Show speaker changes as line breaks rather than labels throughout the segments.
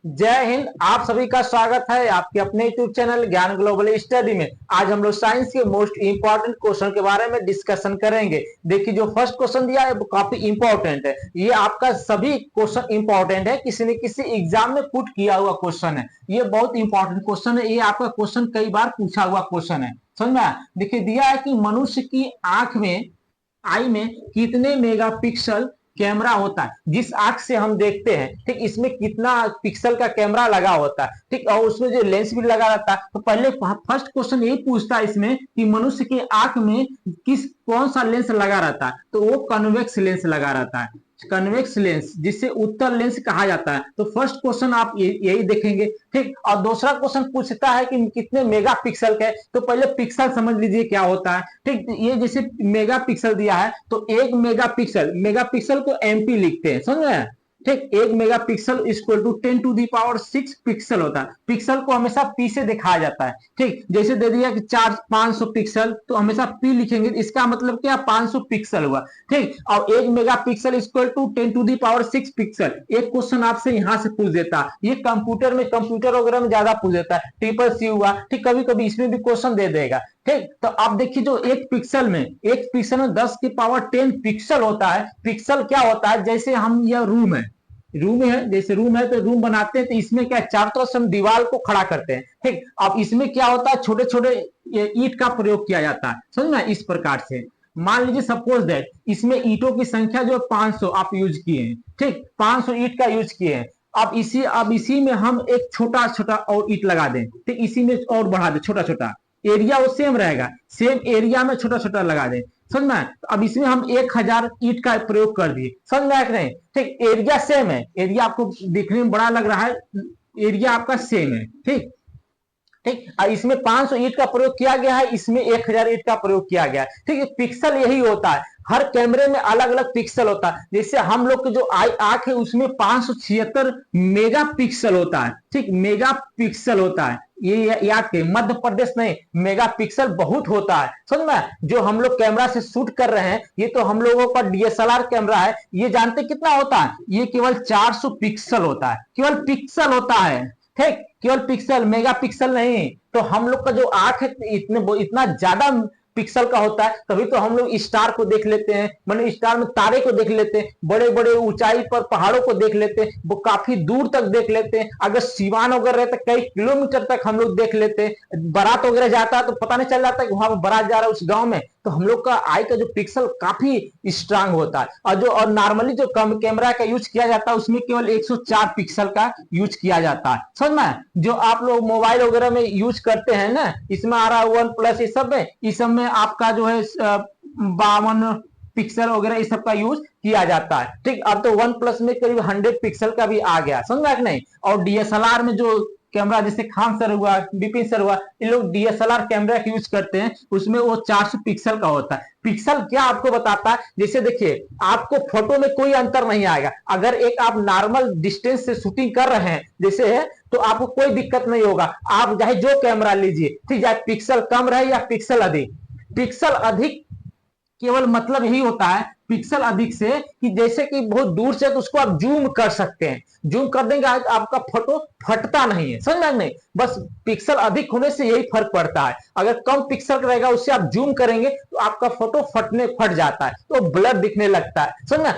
जय हिंद। आप सभी का स्वागत है आपके अपने यूट्यूब चैनल ज्ञान ग्लोबल स्टडी में। आज हम लोग साइंस के मोस्ट इंपॉर्टेंट क्वेश्चन के बारे में डिस्कशन करेंगे। देखिए, जो फर्स्ट क्वेश्चन दिया है वो काफी इंपॉर्टेंट है। ये आपका सभी क्वेश्चन इंपॉर्टेंट है, किसी न किसी एग्जाम में पुट किया हुआ क्वेश्चन है। ये बहुत इंपॉर्टेंट क्वेश्चन है। ये आपका क्वेश्चन कई बार पूछा हुआ क्वेश्चन है। समझ में आया? देखिए, दिया है कि मनुष्य की आंख में आई में कितने मेगापिक्सल कैमरा होता है। जिस आंख से हम देखते हैं, ठीक, इसमें कितना पिक्सल का कैमरा लगा होता है, ठीक, और उसमें जो लेंस भी लगा रहता है। तो पहले फर्स्ट क्वेश्चन यही पूछता है इसमें कि मनुष्य की आंख में कौन सा लेंस लगा रहता है। तो वो कन्वेक्स लेंस लगा रहता है, कन्वेक्स लेंस, जिसे उत्तल लेंस कहा जाता है। तो फर्स्ट क्वेश्चन आप यही देखेंगे, ठीक। और दूसरा क्वेश्चन पूछता है कि कितने मेगा पिक्सल का है। तो पहले पिक्सल समझ लीजिए क्या होता है, ठीक। ये जैसे मेगा पिक्सल दिया है तो एक मेगा पिक्सल, मेगा पिक्सल को एमपी लिखते हैं, समझ रहे हैं, ठीक। एक megapixel equal to 10⁶ pixel होता है। पिक्सल को हमेशा पी से दिखाया जाता है, ठीक। जैसे दे दिया कि 500 पिक्सल, तो हमेशा पी लिखेंगे, इसका मतलब क्या, 500 पिक्सल हुआ, ठीक। और एक megapixel equal to 10⁶ pixel. एक क्वेश्चन आपसे यहां से पूछ देता है। ये कंप्यूटर में, कंप्यूटर वगैरह में ज्यादा पूछ देता है, ट्रिपल सी हुआ, ठीक। कभी कभी इसमें भी क्वेश्चन दे देगा, ठीक। तो आप देखिए, जो एक पिक्सल में 10⁻10 पिक्सल होता है। पिक्सल क्या होता है, जैसे हम, यह रूम है, जैसे रूम है तो रूम बनाते हैं, तो इसमें क्या, चारों तरफ से हम दीवार को खड़ा करते हैं, ठीक। अब इसमें क्या होता है, छोटे छोटे ईंट का प्रयोग किया जाता है, समझ में, इस प्रकार से। मान लीजिए सपोज दैट इसमें ईंटों की संख्या जो 500 आप यूज किए हैं, ठीक, 500 ईंट का यूज किए हैं। अब इसी में हम एक छोटा छोटा और ईंट लगा दें, ठीक, इसी में और बढ़ा दें, छोटा छोटा एरिया वो सेम रहेगा, सेम एरिया में छोटा छोटा लगा दें, समझ में। तो अब इसमें हम 1000 ईंट का प्रयोग कर दिए, समझ में नहीं, ठीक। एरिया सेम है, एरिया आपको दिखने में बड़ा लग रहा है, एरिया आपका सेम है, ठीक, ठीक। और इसमें 500 ईंट का प्रयोग किया गया है, इसमें 1000 ईंट का प्रयोग किया गया है, ठीक है। पिक्सल यही होता है, हर कैमरे में अलग अलग पिक्सल होता है। जैसे हम लोग की जो आंख है उसमें 576 मेगा पिक्सल होता है, ठीक, मेगा पिक्सल होता है। ये याद के, मध्य प्रदेश नहीं, मेगा पिक्सल बहुत होता है, समझ में। जो हम लोग कैमरा से शूट कर रहे हैं, ये तो हम लोगों का डीएसएलआर कैमरा है, ये जानते कितना होता है, ये केवल 400 पिक्सल होता है, केवल पिक्सल होता है, ठीक, केवल पिक्सल, मेगा पिक्सल नहीं। तो हम लोग का जो आंख है इतना ज्यादा पिक्सल का होता है, तभी तो हम लोग स्टार को देख लेते हैं, माने स्टार में तारे को देख लेते हैं, बड़े बड़े ऊंचाई पर पहाड़ों को देख लेते हैं, वो काफी दूर तक देख लेते हैं। अगर सिवान वगैरह रहता है, कई किलोमीटर तक हम लोग देख लेते हैं। बारात वगैरह जाता है तो पता नहीं चल जाता है कि वहां पर बारात जा रहा है उस गांव में। तो हम लोग का आई का जो पिक्सल काफी स्ट्रांग होता है। और नॉर्मली जो कम कैमरा का यूज किया जाता है उसमें केवल 104 पिक्सल का यूज किया जाता है, समझ में। जो आप लोग मोबाइल वगैरह में यूज करते हैं ना, इसमें आ रहा है वन प्लस, इस सब में आपका जो है 52 पिक्सल वगैरह इस सब का यूज किया जाता है, ठीक। अब तो वन प्लस में करीब 100 पिक्सल का भी आ गया, समझ नहीं। और डीएसएलआर में जो कैमरा, जैसे खान सर हुआ, विपिन सर हुआ, ये लोग डीएसएलआर कैमरा का यूज करते हैं, उसमें वो 400 पिक्सल का होता है। पिक्सल क्या आपको बताता है, जैसे देखिए, आपको फोटो में कोई अंतर नहीं आएगा। अगर एक आप नॉर्मल डिस्टेंस से शूटिंग कर रहे हैं जैसे है, तो आपको कोई दिक्कत नहीं होगा। आप चाहे जो कैमरा लीजिए, ठीक है, पिक्सल कम रहे या पिक्सल अधिक, पिक्सल अधिक केवल मतलब यही होता है पिक्सल अधिक से, कि जैसे कि बहुत दूर से तो उसको आप जूम कर सकते हैं, जूम कर देंगे आपका फोटो फटता नहीं है, समझ में नहीं। बस पिक्सल अधिक होने से यही फर्क पड़ता है। अगर कम पिक्सल रहेगा उससे आप जूम करेंगे तो आपका फोटो फट जाता है, तो ब्लर दिखने लगता है, समझ में।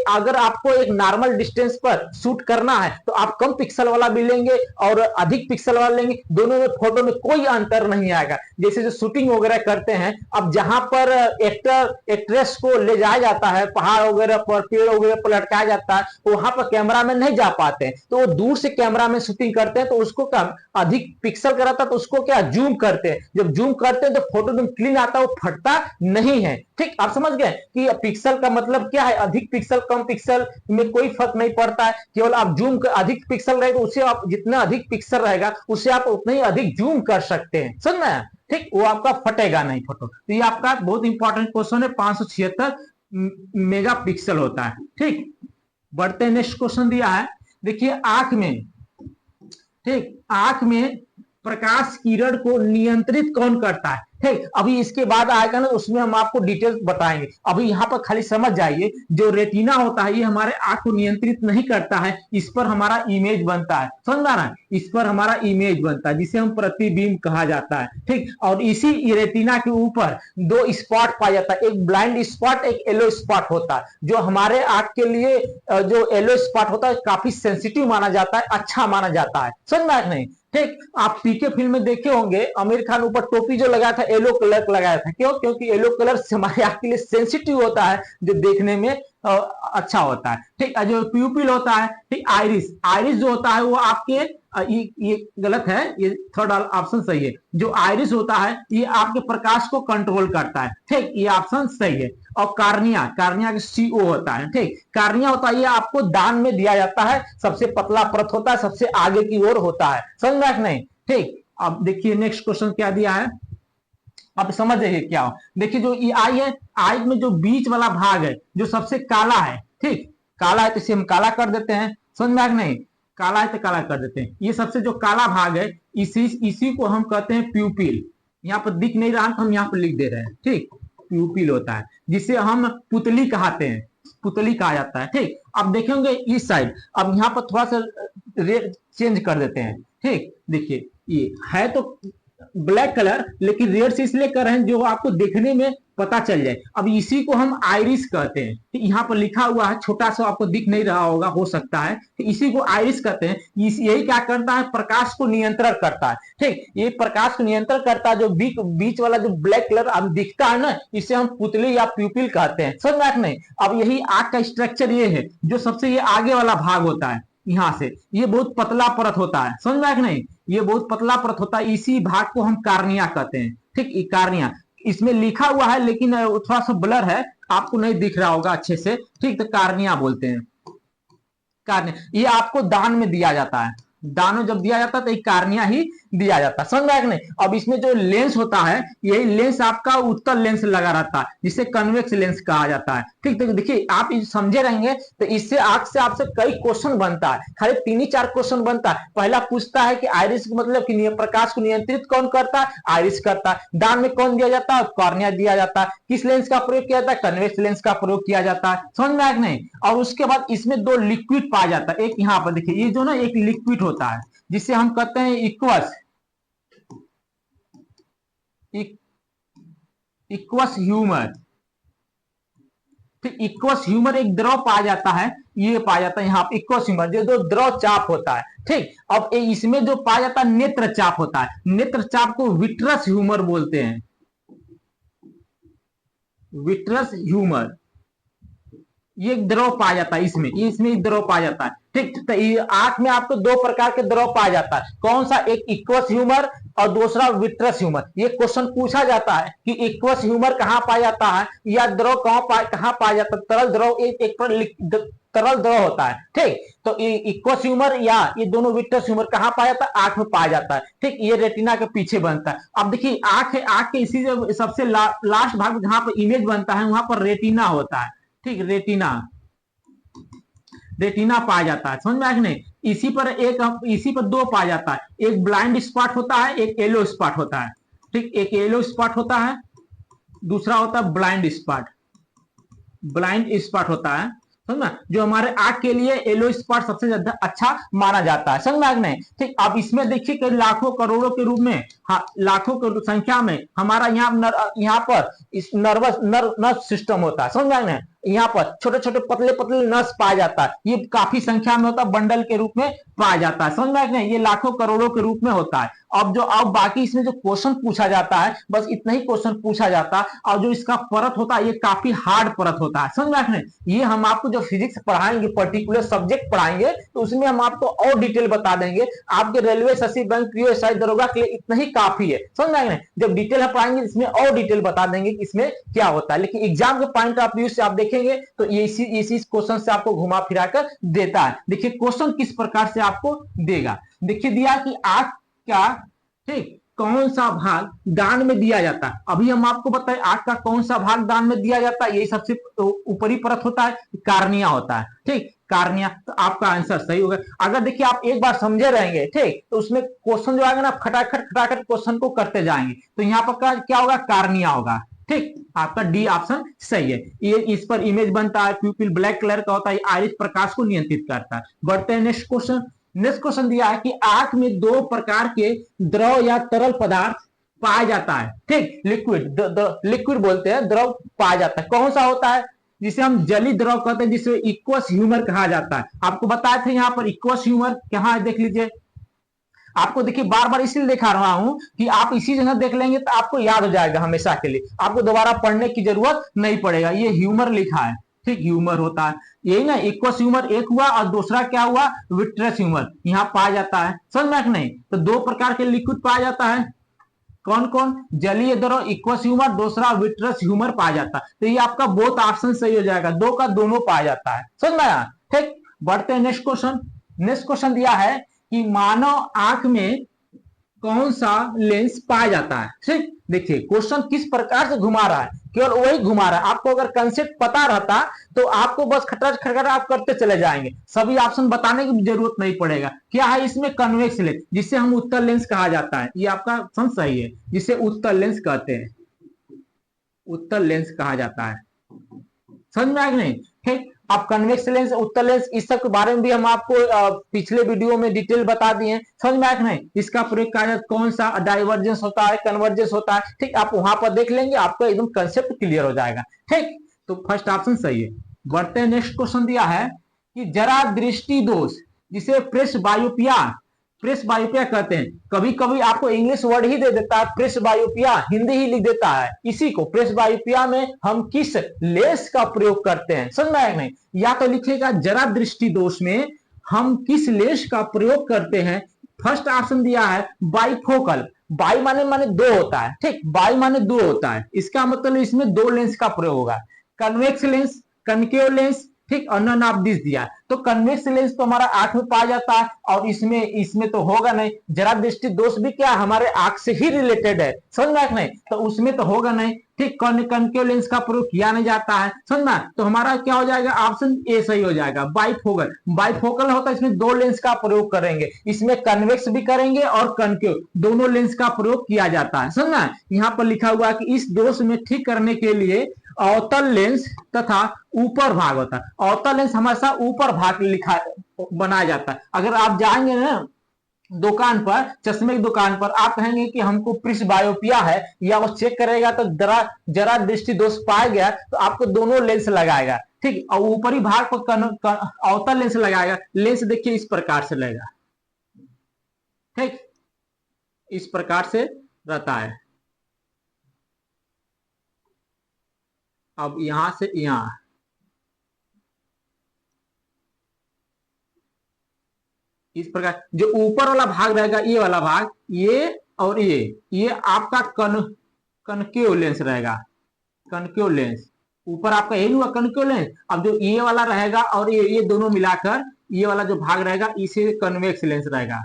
अगर आपको एक नॉर्मल डिस्टेंस पर शूट करना है तो आप कम पिक्सल वाला भी लेंगे और अधिक पिक्सल वाला लेंगे, दोनों में फोटो में कोई अंतर नहीं आएगा। जैसे जो शूटिंग वगैरह करते हैं, अब जहां पर एक्टर एक्ट्रेस को ले जाया जाता है, पहाड़ वगैरह पर, पेड़ वगैरह पर लटकाया जाता है, तो वहां पर कैमरा मैन नहीं जा पाते हैं, तो वो दूर से कैमरा में शूटिंग करते हैं, तो उसको क्या, अधिक पिक्सल का रहता है तो उसको क्या, जूम करते हैं। जब जूम करते हैं तो फोटो एकदम क्लीन आता है, वो फटता नहीं है, ठीक। आप समझ गए कि पिक्सल का मतलब क्या है, अधिक पिक्सल कम पिक्सल में कोई फर्क नहीं पड़ता है, केवल आप जूम कर, अधिक पिक्सल रहेगा उससे आप, जितना अधिक पिक्सल रहेगा उससे आप उतना ही अधिक जूम कर सकते हैं, समझ में, ठीक। वो आपका फटेगा नहीं फोटो। तो ये आपका बहुत इंपॉर्टेंट क्वेश्चन है, 576 मेगा पिक्सल होता है, ठीक। बढ़ते नेक्स्ट क्वेश्चन दिया है, देखिए, आंख में, ठीक, आंख में प्रकाश किरण को नियंत्रित कौन करता है, ठीक, अभी इसके बाद आएगा ना, उसमें हम आपको डिटेल्स बताएंगे। अभी यहाँ पर खाली समझ जाइए, जो रेटिना होता है ये हमारे आंख को नियंत्रित नहीं करता है, इस पर हमारा इमेज बनता है, समझ आ रहा है, इस पर हमारा इमेज बनता है जिसे हम प्रतिबिंब कहा जाता है। ठीक, और इसी रेटिना के ऊपर दो स्पॉट पाया जाता है, एक ब्लाइंड स्पॉट, एक येलो स्पॉट होता है, जो हमारे आंख के लिए जो येलो स्पॉट होता है काफी सेंसिटिव माना जाता है, अच्छा माना जाता है, समझ में आया नहीं। ठीक, आप पीके फिल्म में देखे होंगे, आमिर खान ऊपर टोपी जो लगाया था येलो कलर लगाया था, क्यों? क्योंकि येलो कलर हमारे आंख के लिए सेंसिटिव होता है, जो देखने में अच्छा होता है। ठीक, जो प्यूपिल होता है, ठीक, आइरिस, आइरिस जो होता है वो आपके ये गलत है, ये थर्ड ऑप्शन सही है। जो आइरिस होता है ये आपके प्रकाश को कंट्रोल करता है। ठीक, ये ऑप्शन सही है। और कार्निया, कार्निया का सीओ होता है। ठीक, कार्निया होता है ये आपको दान में दिया जाता है, सबसे पतला परत होता है, सबसे आगे की ओर होता है, समझ में नहीं। ठीक, अब देखिए नेक्स्ट क्वेश्चन क्या दिया है, आप समझ जाइए क्या हो। देखिए जो ये आई है, आई में जो बीच वाला भाग है जो सबसे काला है, ठीक, काला है तो इसे हम काला कर देते हैं, समझ में नहीं, काला है तो काला कर देते हैं। ये सबसे जो काला भाग है इसी को हम कहते हैं प्यूपिल। यहाँ पर दिख नहीं रहा तो हम यहाँ पर लिख दे रहे हैं। ठीक, प्यूपिल होता है जिसे हम पुतली कहते हैं, पुतली कहा जाता है। ठीक, अब देखेंगे इस साइड, अब यहाँ पर थोड़ा सा रेड चेंज कर देते हैं। ठीक, देखिए ये है तो ब्लैक कलर, लेकिन रेड से इसलिए कर रहे हैं जो आपको देखने में पता चल जाए। अब इसी को हम आइरिस कहते हैं। यहाँ पर लिखा हुआ है, छोटा सा आपको दिख नहीं रहा होगा, हो सकता है, तो इसी को आइरिस कहते हैं। यही क्या करता है, प्रकाश को नियंत्रण करता है। ठीक, ये प्रकाश को नियंत्रण करता है। जो बीच वाला जो ब्लैक कलर अब दिखता है ना, इसे हम पुतली या प्यूपिल कहते हैं, समझ में नहीं। अब यही आंख का स्ट्रक्चर ये है, जो सबसे ये आगे वाला भाग होता है, यहां से ये बहुत पतला परत होता है, समझ में नहीं, ये बहुत पतला परत होता है, इसी भाग को हम कार्निया कहते हैं। ठीक, ये कार्निया, इसमें लिखा हुआ है लेकिन थोड़ा सा ब्लर है, आपको नहीं दिख रहा होगा अच्छे से। ठीक, तो कार्निया बोलते हैं, कार्निया। ये आपको दान में दिया जाता है, दानो जब दिया जाता है तो एक कार्निया ही दिया जाता है, समझ में आया कि नहीं। अब इसमें जो लेंस होता है, यही लेंस आपका उत्तल लेंस लगा रहता है, जिसे कन्वेक्स लेंस कहा जाता है। ठीक, तो देखिए आप समझे रहेंगे तो इससे आंख से आपसे कई क्वेश्चन बनता है, खाली 3 ही 4 क्वेश्चन बनता है। पहला पूछता है कि आइरिस मतलब कि प्रकाश को नियंत्रित कौन करता है, आइरिस करता है। दान में कौन दिया जाता है, कॉर्निया दिया जाता है। किस लेंस का प्रयोग किया जाता है, कन्वेक्स लेंस का प्रयोग किया जाता है, समझ में आया कि नहीं। और उसके बाद इसमें 2 लिक्विड पाया जाता है, एक यहाँ पर देखिए, ये जो ना एक लिक्विड होता है जिसे हम कहते हैं इक्वस ह्यूमर। ठीक, इक्वस ह्यूमर एक द्रव पाया जाता है, ये पाया जाता है यहाँ इक्वस ह्यूमर, जो द्रव चाप होता है। ठीक, अब इसमें जो पाया जाता है नेत्र चाप होता है, नेत्र चाप को विट्रस ह्यूमर बोलते हैं, विट्रस ह्यूमर। ये एक द्रव पाया जाता है इसमें, इसमें एक द्रव पाया जाता है। ठीक, तो आंख में आपको 2 प्रकार के द्रव पाया जाता है, कौन सा, एक इक्वस ह्यूमर और दूसरा विट्रस ह्यूमर। ये क्वेश्चन पूछा जाता है कि इक्वस ह्यूमर कहाँ पाया जाता है या द्रव कहाँ पाया जाता है। तरल द्रव एक तरल द्रव होता है। ठीक, तो इक्वस ह्यूमर या ये दोनों विट्रस ह्यूमर कहाँ पाया जाता है, आंख में पाया जाता है। ठीक, ये रेटिना के पीछे बनता है। अब देखिए आंख है, आंख के इसी सबसे लास्ट भाग जहां पर इमेज बनता है वहां पर रेटिना होता है। ठीक, रेटिना, रेटिना पाया जाता है, समझ में आया कि नहीं। इसी पर 2 पाया जाता है, एक ब्लाइंड स्पॉट होता है, एक येलो स्पॉट होता है। ठीक, एक येलो स्पॉट होता है, दूसरा होता है ब्लाइंड स्पॉट, ब्लाइंड स्पॉट होता है, समझना। जो हमारे आंख के लिए येलो स्पॉट सबसे ज्यादा अच्छा माना जाता है, समझ में आया कि नहीं। ठीक, अब इसमें देखिए कि लाखों करोड़ों के रूप में, हाँ, लाखों की संख्या में हमारा यहाँ पर इस नर्वस सिस्टम होता है, समझ में आया नहीं। यहाँ पर छोटे छोटे पतले पतले नस पाया जाता है, ये काफी संख्या में होता है, बंडल के रूप में पाया जाता है, समझ में आया कि नहीं। ये लाखों करोड़ों के रूप में होता है। अब बाकी इसमें जो क्वेश्चन पूछा जाता है, बस इतना ही क्वेश्चन पूछा जाता है। और जो इसका परत होता है ये काफी हार्ड परत होता है, समझ में आया कि नहीं। ये हम आपको जो फिजिक्स पढ़ाएंगे, पर्टिकुलर सब्जेक्ट पढ़ाएंगे, तो उसमें हम आपको और डिटेल बता देंगे। आपके railway, SSC, bank, PO, SI, दरोगा के लिए इतना ही काफी है, समझ में आया कि नहीं। जब डिटेल हम पढ़ाएंगे इसमें और डिटेल बता देंगे कि इसमें क्या होता है। लेकिन एग्जाम के पॉइंट ऑफ व्यू से आप देखेंगे तो ये इसी क्वेश्चन से आपको घुमा फिरा कर देता है। देखिए क्वेश्चन किस प्रकार से आपको देगा, देखिए दिया कि आंख का, ठीक, कौन सा भाग दान में दिया जाता है। अभी हम आपको बताएं आंख का कौन सा भाग दान में दिया जाता है, यही सबसे ऊपरी परत होता है, कार्निया होता है। ठीक, कार्निया, तो आपका आंसर सही होगा। अगर देखिए आप एक बार समझे रहेंगे ठीक, तो उसमें क्वेश्चन जो आएगा ना खटाखट खटाखट क्वेश्चन को करते जाएंगे, तो यहाँ पर क्या होगा, कार्निया होगा। ठीक, आपका डी ऑप्शन सही है। ये इस पर इमेज बनता है, प्यूपिल ब्लैक कलर का होता है, आइरिस प्रकाश को नियंत्रित करता है। बढ़ते हैं नेक्स्ट क्वेश्चन। नेक्स्ट क्वेश्चन दिया है कि आंख में दो प्रकार के द्रव या तरल पदार्थ पाया जाता है। ठीक, लिक्विड लिक्विड बोलते हैं, द्रव पाया जाता है। कौन सा होता है, जिसे हम जली द्रव कहते हैं, जिसे इक्वस ह्यूमर कहा जाता है। आपको बताए थे यहाँ पर इक्वस ह्यूमर कहाँ है, देख लीजिए। आपको देखिए बार बार इसलिए दिखा रहा हूं कि आप इसी जगह देख लेंगे तो आपको याद हो जाएगा हमेशा के लिए, आपको दोबारा पढ़ने की जरूरत नहीं पड़ेगा। ये ह्यूमर लिखा है, ठीक, ह्यूमर होता है यही ना, इक्वस ह्यूमर एक हुआ और दूसरा क्या हुआ, विट्रस ह्यूमर, यहाँ पाया जाता है। समझ में नहीं, तो दो प्रकार के लिक्विड पाया जाता है। कौन कौन, जलीय द्रव इक्वस ह्यूमर, दूसरा विट्रस ह्यूमर पाया जाता है। तो ये आपका बोथ ऑप्शन सही हो जाएगा, दो का दोनों पाया जाता है। समझ में आया, ठीक। बढ़ते हैं नेक्स्ट क्वेश्चन। नेक्स्ट क्वेश्चन दिया है कि मानव आंख में कौन सा लेंस पाया जाता है। ठीक, देखिए क्वेश्चन किस प्रकार से घुमा रहा है, केवल वही घुमा रहा है। आपको अगर कंसेप्ट पता रहता तो आपको बस खटरा खटरा आप करते चले जाएंगे, सभी ऑप्शन बताने की जरूरत नहीं पड़ेगा। क्या है इसमें, कन्वेक्स लेंस, जिसे हम उत्तल लेंस कहा जाता है। ये आपका ऑप्शन सही है, जिसे उत्तल लेंस कहते हैं, उत्तल लेंस कहा जाता है। समझ में आया नहीं, ठीक। अब कन्वेक्स लेंस, उत्तल लेंस, इस सब के बारे में भी हम आपको पिछले वीडियो में डिटेल बता दिए हैं। समझ में आया नहीं, इसका प्रयोग कार्य कौन सा, डाइवर्जेंस होता है, कन्वर्जेंस होता है, ठीक। आप वहां पर देख लेंगे, आपको एकदम कंसेप्ट क्लियर हो जाएगा। ठीक, तो फर्स्ट ऑप्शन सही है। बढ़ते हैं नेक्स्ट क्वेश्चन दिया है कि जरा दृष्टि दोष, जिसे प्रेस बायोपिया, प्रेस बायोपिया कहते हैं। कभी कभी आपको इंग्लिश वर्ड ही दे देता है, प्रेस बायोपिया हिंदी ही लिख देता है। इसी को प्रेस बायोपिया में हम किस लेंस का प्रयोग करते हैं, समझ में आया नहीं। या तो लिखेगा जरा दृष्टि दोष में हम किस लेंस का प्रयोग करते हैं। फर्स्ट ऑप्शन दिया है बाइफोकल, बाई माने दो होता है, ठीक, बाई माने दो होता है, इसका मतलब इसमें दो लेंस का प्रयोग होगा। कन्वेक्स लेंस, कनकेव लेंस, ठीक, और नन ऑफ दिस दिया। तो कन्वेक्स लेंस तो हमारा आंख में पाया जाता है, और इसमें तो होगा नहीं। जरा दृष्टि दोष भी क्या हमारे आंख से ही रिलेटेड है, समझ में नहीं, तो उसमें तो होगा नहीं। ठीक, कनकेव लेंस का प्रयोग किया नहीं जाता है, समझ में। तो हमारा क्या हो जाएगा, ऑप्शन ए सही हो जाएगा। बाइफोकल, बाइफोकल होता है, इसमें दो लेंस का प्रयोग करेंगे, इसमें कन्वेक्स भी करेंगे और कनकेव, दोनों लेंस का प्रयोग किया जाता है, समझना। यहाँ पर लिखा हुआ है कि इस दोष में ठीक करने के लिए अवतल लेंस तथा ऊपर भाग होता है। अवतल लेंस हमेशा ऊपर भाग लिखा बनाया जाता है। अगर आप जाएंगे ना दुकान पर, चश्मे की दुकान पर, आप कहेंगे कि हमको प्रिस बायोपिया है, या वो चेक करेगा तो जरा दृष्टि दोष पाया गया तो आपको दोनों लेंस लगाएगा, ठीक, और ऊपरी भाग पर अवतल लेंस लगाएगा। लेंस देखिए इस प्रकार से लगेगा, ठीक, इस प्रकार से रहता है। अब यहां से यहां, इस प्रकार जो ऊपर वाला भाग रहेगा, ये वाला भाग, ये और ये आपका कनकेव लेंस रहेगा, कनकेव लेंस। ऊपर आपका यही हुआ कनकेव लेंस। अब जो ये वाला रहेगा और ये दोनों मिलाकर ये वाला जो भाग रहेगा, इसे कन्वेक्स लेंस रहेगा।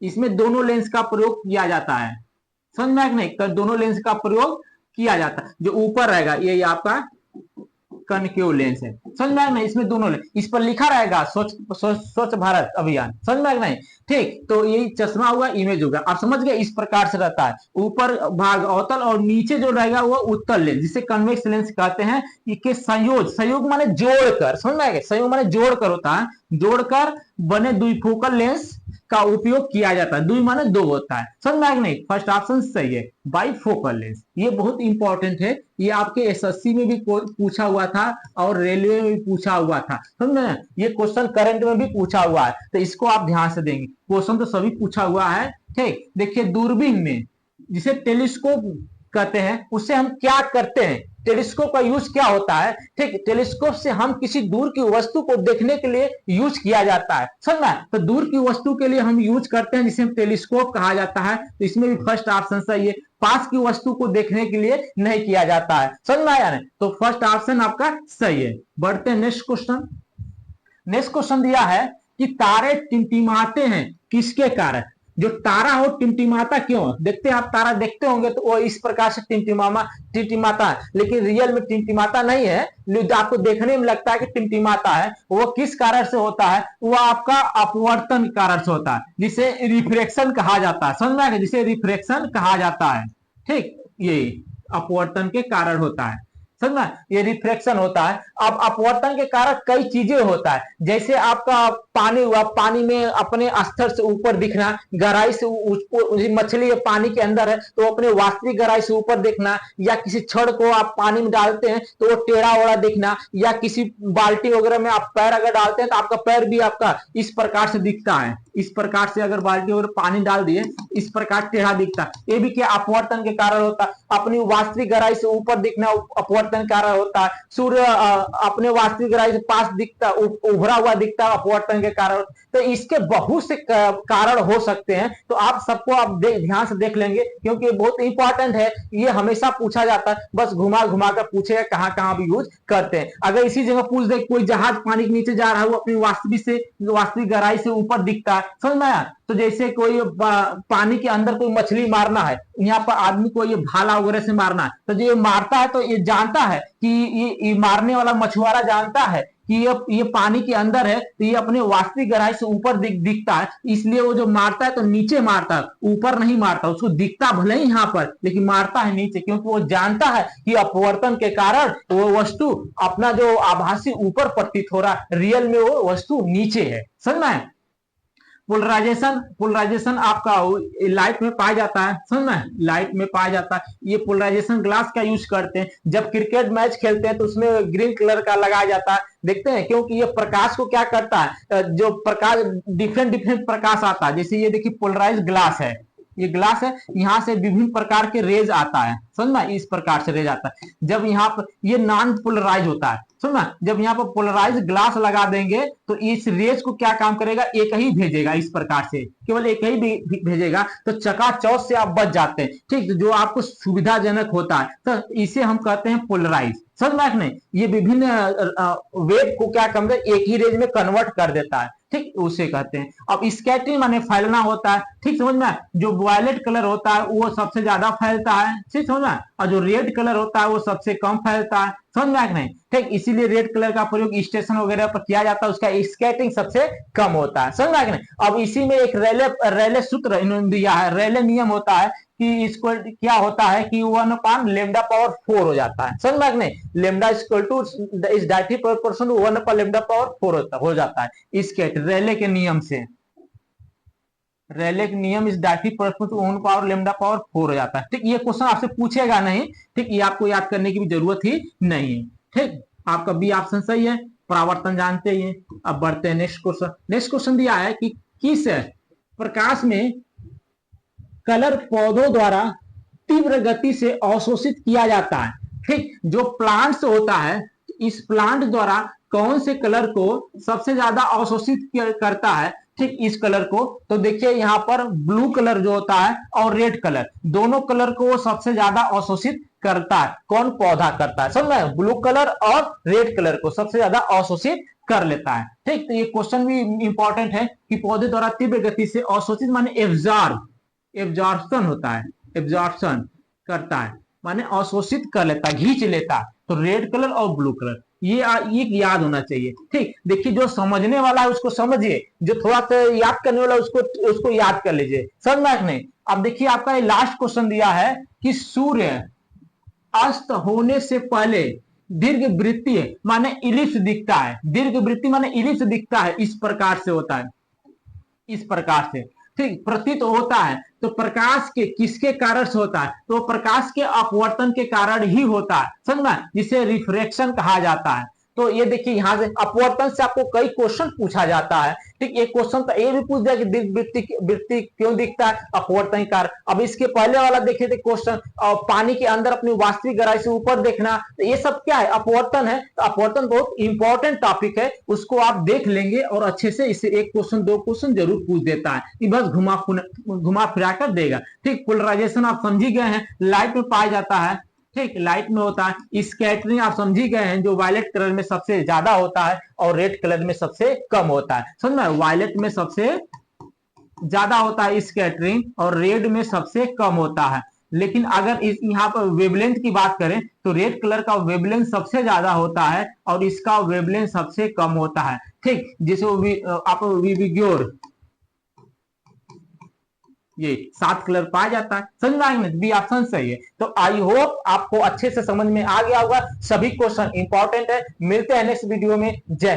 इसमें दोनों लेंस का प्रयोग किया जाता है, समझ में नहीं, दोनों लेंस का प्रयोग किया जाता है। जो ऊपर रहेगा ये आपका कनकेव लेंस है, समझ में आया नहीं। इसमें दोनों लेंस, इस पर लिखा रहेगा स्वच्छ भारत अभियान, समझ में आया नहीं। ठीक, तो यही चश्मा हुआ, इमेज होगा, आप समझ गए, इस प्रकार से रहता है। ऊपर भाग अवतल और नीचे जो रहेगा वो उत्तल लेंस, जिसे कन्वेक्स लेंस कहते हैं। इसके संयोग माने जोड़कर, समझ में आएगा, संयोग माने जोड़कर होता है, जोड़कर बने द्विफोकल लेंस का उपयोग किया जाता है। दुई माने दो होता है, समझ में आएगा नहीं। फर्स्ट ऑप्शन सही है, बाइफोकल लेंस। ये बहुत इंपॉर्टेंट है, ये आपके एसएससी में भी पूछा हुआ था और रेलवे में भी पूछा हुआ था, समझ में। ये क्वेश्चन करंट में भी पूछा हुआ है, तो इसको आप ध्यान से देंगे। क्वेश्चन तो सभी पूछा हुआ है, ठीक। देखिए दूरबीन में, जिसे टेलीस्कोप कहते हैं, उससे हम क्या करते हैं, टेलीस्कोप का यूज क्या होता है, ठीक। टेलीस्कोप से हम किसी दूर की वस्तु को देखने के लिए यूज किया जाता है, समझ में। तो दूर की वस्तु के लिए हम यूज करते हैं, जिसे टेलीस्कोप कहा जाता है। तो इसमें भी फर्स्ट ऑप्शन सही है, पास की वस्तु को देखने के लिए नहीं किया जाता है, समझ में आया नहीं। तो फर्स्ट ऑप्शन आपका सही है। बढ़ते हैं नेक्स्ट क्वेश्चन। नेक्स्ट क्वेश्चन दिया है कि तारे टिमटिमाते हैं किसके कारण। जो तारा हो टिमटिमाता क्यों? देखते हैं, आप तारा देखते होंगे तो वो इस प्रकार से टिमटिमाता है, लेकिन रियल में टिमटिमाता नहीं है। आपको देखने में लगता है कि टिमटिमाता है, वो किस कारण से होता है? वो आपका अपवर्तन के कारण से होता है, जिसे रिफ्रैक्शन कहा जाता है। समझ में आएगा? जिसे रिफ्रैक्शन कहा जाता है। ठीक, ये अपवर्तन के कारण होता है। समझना, ये रिफ्लेक्शन होता है। अब अपवर्तन के कारण कई चीजें होता है, जैसे आपका पानी हुआ, पानी में अपने स्तर से ऊपर दिखना, गहराई से मछली पानी के अंदर है तो अपने वास्तविक गहराई से ऊपर दिखना, या किसी छड़ को आप पानी में डालते हैं तो वो टेढ़ा ओढ़ा दिखना, या किसी बाल्टी वगैरह में आप पैर अगर डालते हैं तो आपका पैर भी आपका इस प्रकार से दिखता है। इस प्रकार से अगर बाल्टी वगैरह पानी डाल दिए, इस प्रकार टेढ़ा दिखता है, ये भी क्या अपवर्तन के कारण होता है। अपनी वास्तविक गहराई से ऊपर दिखना अपवर्तन के कारण होता है। सूर्य अपने वास्तविक गहराई से पास दिखता, उभरा हुआ दिखता है, अपवर्तन के कारण। तो इसके बहुत से कारण हो सकते हैं, तो आप सबको आप ध्यान से देख लेंगे, क्योंकि ये बहुत इंपॉर्टेंट है। ये हमेशा पूछा जाता है, बस घुमा घुमा कर पूछेगा कहां कहां भी यूज करते हैं। अगर इसी जगह पूछ दे कोई जहाज पानी के नीचे जा रहा है, वो अपनी वास्तविक गहराई से ऊपर दिखता है, समझ में आया? तो जैसे कोई पानी के अंदर कोई मछली मारना है, यहाँ पर आदमी को ये भाला वगैरह से मारना है, तो जो ये मारता है तो ये जानता है कि ये मारने वाला मछुआरा जानता है कि ये पानी के अंदर है, तो ये अपने वास्तविक गहराई से ऊपर दिखता है, इसलिए वो जो मारता है तो नीचे मारता है, ऊपर नहीं मारता। उसको दिखता भले ही यहाँ पर, लेकिन मारता है नीचे, क्योंकि वो जानता है कि अपवर्तन के कारण वो वस्तु अपना जो आभासी ऊपर प्रतीत हो रहा है, रियल में वो वस्तु नीचे है। समझ में? पोलराइजेशन आपका लाइट में पाया जाता है। समझ में? लाइट में पाया जाता है। ये पोलराइजेशन ग्लास का यूज करते हैं जब क्रिकेट मैच खेलते हैं, तो उसमें ग्रीन कलर का लगाया जाता है, देखते हैं, क्योंकि ये प्रकाश को क्या करता है, जो प्रकाश डिफरेंट डिफरेंट प्रकाश आता है। जैसे ये देखिए पोलराइज ग्लास है, ये ग्लास है, यहाँ से विभिन्न प्रकार के रेज आता है। समझना, इस प्रकार से रेज आता है। जब यहाँ पर ये नॉन पोलराइज होता है, समझना, जब यहाँ पर पोलराइज ग्लास लगा देंगे तो इस रेज को क्या काम करेगा, एक ही भेजेगा, इस प्रकार से केवल एक ही भेजेगा, तो चकाचौंध से आप बच जाते हैं। ठीक, जो आपको सुविधाजनक होता है, तो इसे हम कहते हैं पोलराइज। समझ में नहीं? ये विभिन्न वेव को क्या करता है, एक ही रेज में कन्वर्ट कर देता है। ठीक, उसे कहते हैं। अब स्कैटरिंग माने फैलना होता है। ठीक, समझ में? जो वायलेट कलर होता है वो सबसे ज्यादा फैलता है। ठीक, समझ में? और जो रेड कलर होता है वो सबसे कम फैलता है। समझ में नहीं? ठीक, इसीलिए रेड कलर का प्रयोग स्टेशन वगैरह पर किया जाता है, उसका स्कैटरिंग सबसे कम होता है। समझ में नहीं? अब इसी में एक रेले सूत्र इन्होंने दिया है, रेले नियम होता है कि इसको क्या होता है कि 1/λ⁴ हो जाता है। समझ में नहीं? Lambda equal to is directly proportional 1/λ⁴ हो जाता है इसके रेले के नियम से। रेले के नियम इज डायरेक्टली प्रोपोर्शनल टू 1/λ⁴ हो जाता है। ठीक, ये क्वेश्चन आपसे पूछेगा नहीं। ठीक, ये आपको याद करने की भी जरूरत ही नहीं है। ठीक, आपका बी ऑप्शन सही है, परावर्तन जानते ही हैं। अब बढ़ते हैं नेक्स्ट क्वेश्चन। नेक्स्ट क्वेश्चन दिया है कि किस प्रकाश में कलर पौधों द्वारा तीव्र गति से अवशोषित किया जाता है। ठीक, जो प्लांट्स होता है, इस प्लांट द्वारा कौन से कलर को सबसे ज्यादा अवशोषित करता है? ठीक, इस कलर को तो देखिए यहाँ पर ब्लू कलर जो होता है और रेड कलर, दोनों कलर को वो सबसे ज्यादा अवशोषित करता है। कौन पौधा करता है? समझ में? ब्लू कलर और रेड कलर को सबसे ज्यादा अवशोषित कर लेता है। ठीक, तो ये क्वेश्चन भी इंपॉर्टेंट है कि पौधे द्वारा तीव्र गति से अवशोषित माने एब्जॉर्प्शन होता है, एब्जॉर्प्शन करता है माने अवशोषित कर लेता है, खींच लेता है। तो रेड कलर और ब्लू कलर ये याद होना चाहिए। ठीक, देखिए जो समझने वाला है उसको समझिए, जो थोड़ा सा याद करने वाला है उसको याद कर लीजिए। समझ में नहीं? अब देखिए आपका ये लास्ट क्वेश्चन दिया है कि सूर्य अस्त होने से पहले दीर्घ वृत्तीय माने इलिप्स दिखता है। दीर्घ वृत्ति माने इलिप्स दिखता है, इस प्रकार से होता है, इस प्रकार से। ठीक, प्रतीत होता है। तो प्रकाश के किसके कारण से होता है? तो प्रकाश के अपवर्तन के कारण ही होता है। समझना, जिसे रिफ्रैक्शन कहा जाता है। तो ये देखिए यहाँ से अपवर्तन से आपको कई क्वेश्चन पूछा जाता है। ठीक, एक क्वेश्चन तो ये भी पूछ दिया कि वृत्ति क्यों दिखता है, अपवर्तन कारण। अब इसके पहले वाला देखे थे क्वेश्चन, पानी के अंदर अपनी वास्तविक गहराई से ऊपर देखना, तो ये सब क्या है? अपवर्तन है। तो अपवर्तन बहुत इंपॉर्टेंट टॉपिक है, उसको आप देख लेंगे और अच्छे से इसे एक क्वेश्चन दो क्वेश्चन जरूर पूछ देता है, ये बस घुमा फिरा कर देगा। ठीक, पोलराइजेशन आप समझी गए हैं, लाइट में पाया जाता है। ठीक, लाइट में होता है। स्कैटरिंग आप समझी गए हैं, जो वायलेट कलर में सबसे ज्यादा होता है और रेड कलर में सबसे कम होता है। समझ में? वायलेट में सबसे ज्यादा होता है स्कैटरिंग और रेड में सबसे कम होता है। लेकिन अगर इस यहाँ पर वेवलेंथ की बात करें तो रेड कलर का वेवलेंथ सबसे ज्यादा होता है और इसका वेवलेंथ सबसे कम होता है। ठीक, जिसे आप विविग्योर, ये 7 कलर पाया जाता है। समझ में आएंगे, बी ऑप्शन सही है। तो आई होप आपको अच्छे से समझ में आ गया होगा। सभी क्वेश्चन इंपॉर्टेंट है। मिलते हैं नेक्स्ट वीडियो में। जय हिंद।